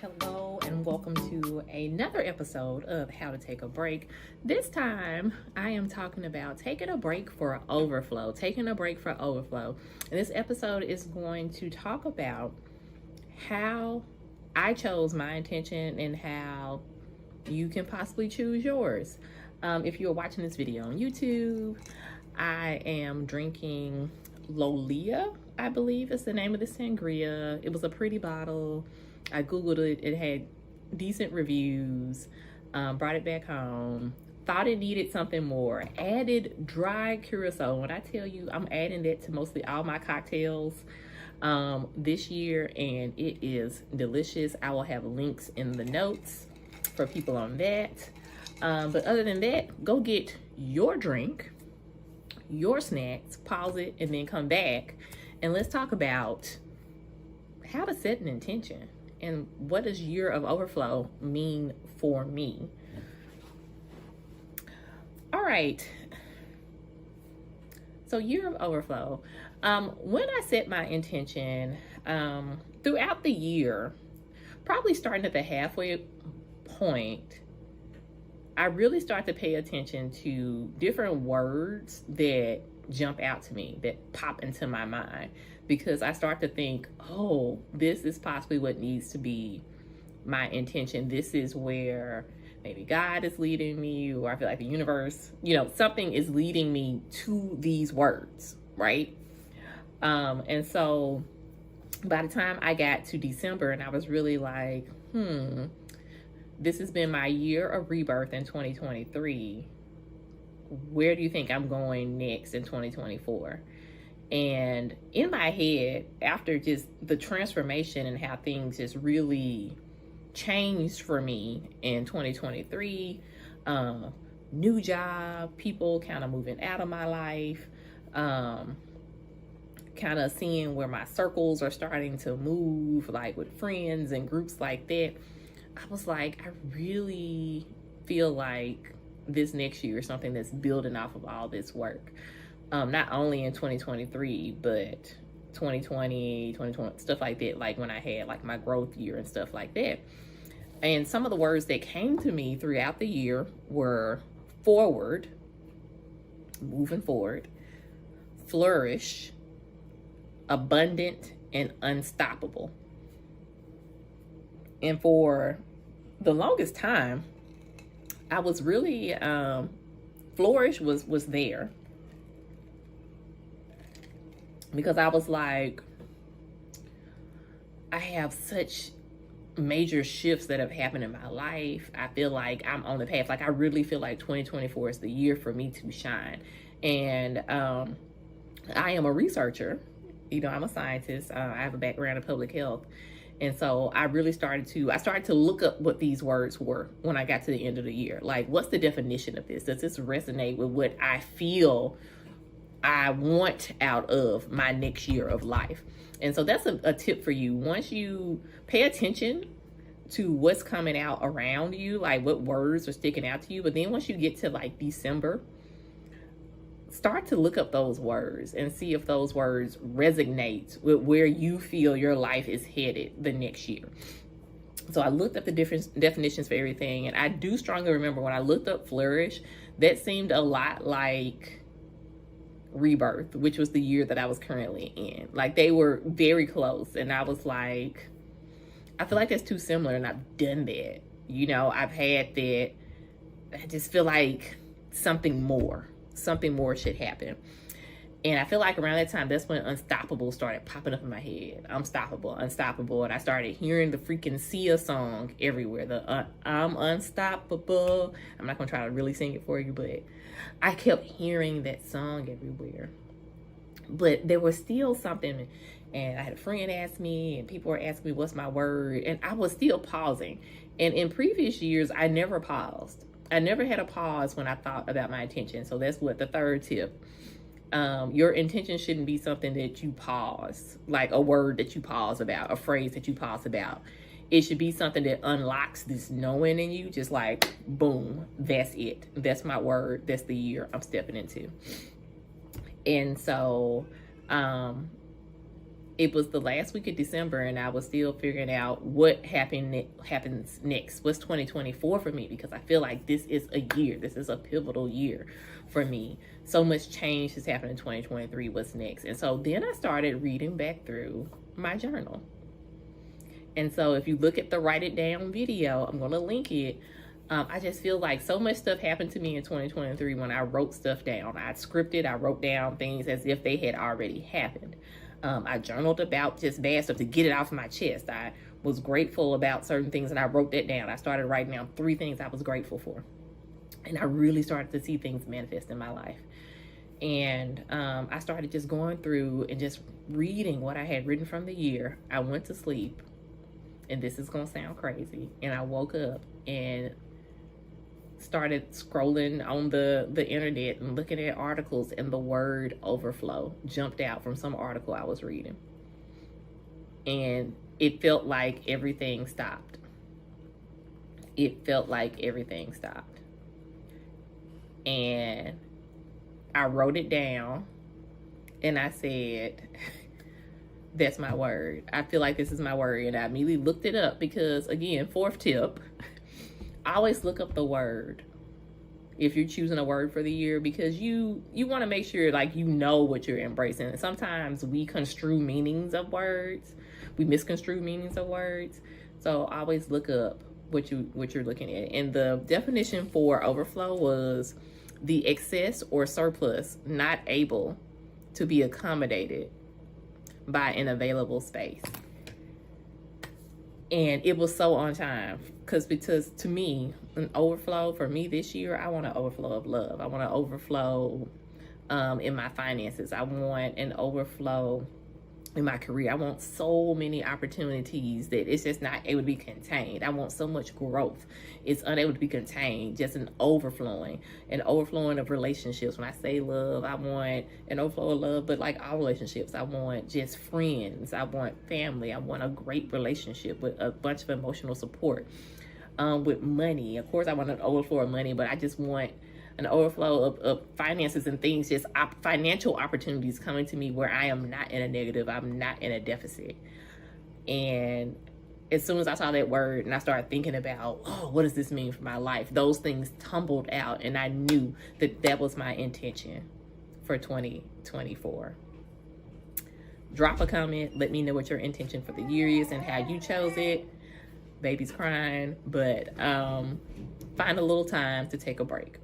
Hello and welcome to another episode of How to Take a Break. This time I am talking about taking a break for overflow. And this episode is going to talk about how I chose my intention and how you can possibly choose yours. If you're watching this video on YouTube, I am drinking Lolia, I believe is the name of the sangria. It was a pretty bottle. I Googled it. It had decent reviews. Brought it back home. Thought it needed something more. Added dry curacao. When I tell you, I'm adding that to mostly all my cocktails this year, and it is delicious. I will have links in the notes for people on that. But other than that, go get your drink, your snacks, pause it, and then come back, and let's talk about how to set an intention. And what does year of overflow mean for me? All right. So year of overflow. When I set my intention throughout the year, probably starting at the halfway point, I really start to pay attention to different words that jump out to me, that pop into my mind, because I start to think, oh, this is possibly what needs to be my intention. This is where maybe God is leading me, or I feel like the universe, something is leading me to these words, right? And so by the time I got to December, and I was really like, this has been my year of rebirth in 2023. Where do you think I'm going next in 2024? And in my head, after just the transformation and how things just really changed for me in 2023, new job, people kind of moving out of my life, kind of seeing where my circles are starting to move, like with friends and groups like that. I was like, I really feel like this next year is something that's building off of all this work. Not only in 2023, but 2020, stuff like that, like when I had like my growth year and stuff like that. And some of the words that came to me throughout the year were forward, moving forward, flourish, abundant, and unstoppable. And for the longest time, I was really, flourish was there. Because I was like, I have such major shifts that have happened in my life. I feel like I'm on the path. Like I really feel like 2024 is the year for me to shine. And I am a researcher. I'm a scientist. I have a background in public health. And so I really started to look up what these words were when I got to the end of the year. Like, what's the definition of this? Does this resonate with what I feel I want out of my next year of life? And so that's a tip for you. Once you pay attention to what's coming out around you, like what words are sticking out to you, but then once you get to like December, start to look up those words and see if those words resonate with where you feel your life is headed the next year. So I looked up the different definitions for everything, and I do strongly remember when I looked up flourish, that seemed a lot like rebirth, which was the year that I was currently in. Like they were very close, and I was like, I feel like that's too similar, and I've done that. I've had that. I just feel like something more should happen. And I feel like around that time, that's when unstoppable started popping up in my head. Unstoppable. And I started hearing the freaking Sia song everywhere. The I'm unstoppable. I'm not going to try to really sing it for you, but I kept hearing that song everywhere. But there was still something, and I had a friend ask me, and people were asking me, what's my word? And I was still pausing. And in previous years, I never paused. I never had a pause when I thought about my intention. So that's what the third tip. Your intention shouldn't be something that you pause, like a word that you pause about, a phrase that you pause about. It should be something that unlocks this knowing in you, just like, boom, that's it. That's my word. That's the year I'm stepping into. And so it was the last week of December, and I was still figuring out what happens next. What's 2024 for me? Because I feel like this is a year. This is a pivotal year for me. So much change has happened in 2023. What's next? And so then I started reading back through my journal. And so if you look at the Write It Down video, I'm going to link it. I just feel like so much stuff happened to me in 2023 when I wrote stuff down. I scripted, I wrote down things as if they had already happened. I journaled about just bad stuff to get it off my chest. I was grateful about certain things, and I wrote that down. I started writing down 3 things I was grateful for. And I really started to see things manifest in my life. And I started just going through and just reading what I had written from the year. I went to sleep, and this is going to sound crazy. And I woke up and started scrolling on the internet and looking at articles, and the word overflow jumped out from some article I was reading. And it felt like everything stopped. It felt like everything stopped. And I wrote it down, and I said, that's my word. I feel like this is my word. And I immediately looked it up because, again, 4th tip, always look up the word if you're choosing a word for the year, because you want to make sure like you know what you're embracing. And sometimes we construe meanings of words. We misconstrue meanings of words. So always look up what you're looking at. And the definition for overflow was the excess or surplus not able to be accommodated by an available space. And it was so on time because to me, an overflow for me this year, I want an overflow of love. I want an overflow in my finances. I want an overflow in my career. I want so many opportunities that it's just not able to be contained. I want so much growth. It's unable to be contained, just an overflowing of relationships. When I say love, I want an overflow of love, but like all relationships, I want just friends. I want family. I want a great relationship with a bunch of emotional support. With money, of course, I want an overflow of money, but I just want an overflow of finances and things, just financial opportunities coming to me where I am not in a negative, I'm not in a deficit. And as soon as I saw that word and I started thinking about, oh, what does this mean for my life? Those things tumbled out, and I knew that that was my intention for 2024. Drop a comment. Let me know what your intention for the year is and how you chose it. Baby's crying, but find a little time to take a break.